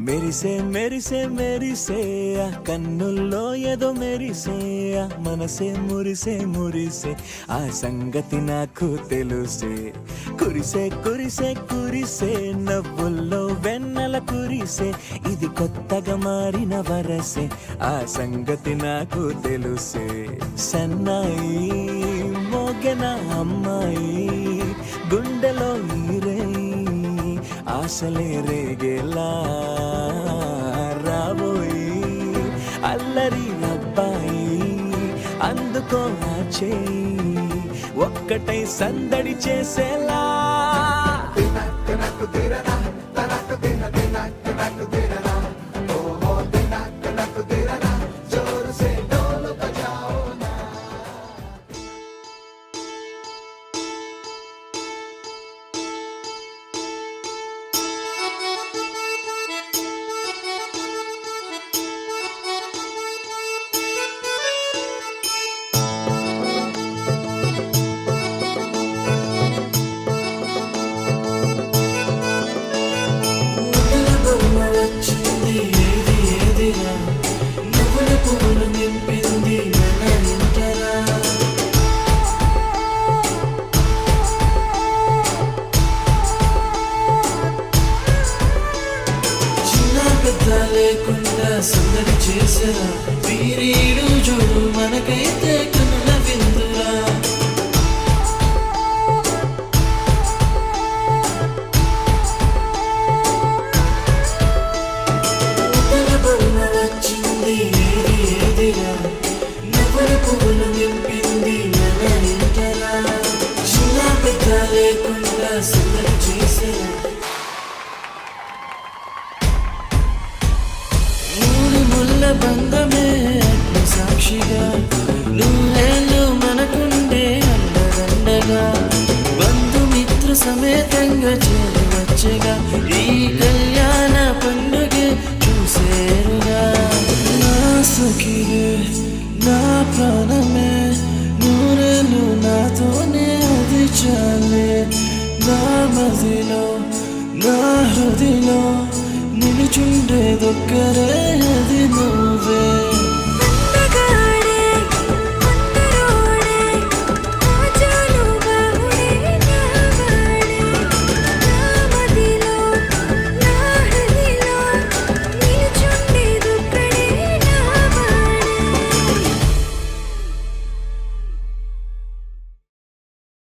మెరిసే మెరిసే మెరిసే ఆ కన్నుల్లో ఏదో మెరిసే ఆ మనసే మురిసే మురిసే ఆ సంగతి నాకు తెలుసే. కురిసే కురిసే కురిసే నవ్వుల్లో వెన్నెల కురిసే ఇది కొత్తగా మారిన వరసే ఆ సంగతి నాకు తెలుసే. సన్నాయి మోగెన అమ్మాయి గుండెలో ఈరే ఆశలే రేగేలా రాబోయి అల్లరి అబ్బాయి అందుకో నా చేయి ఒక్కటై సందడి చేసేలా. లేకుండా సందడి చేసరా వీరీడు చూడు మనకైతే కనుల విందురా. బొమ్మ వచ్చింది ఏది ఏదిరా నవ్వుల పువ్వులు నింపింది మన ఇంటరా. చిన్న పెద్ద లేకుండా సందడి చేసరా బంధమే సాక్షిగా నూరేళ్ళు మనకుండే అండదండగా బంధుమిత్ర సమేతంగా చేరవచ్చగా ఈ కళ్యాణ పండుగ చూసేరుగా. నా సఖివే నా ప్రాణమే నూరేళ్ళు నాతోనే అది చాలే. నా మదిలో నా హృదిలో నిలుచుండేదొక్కరే అది నా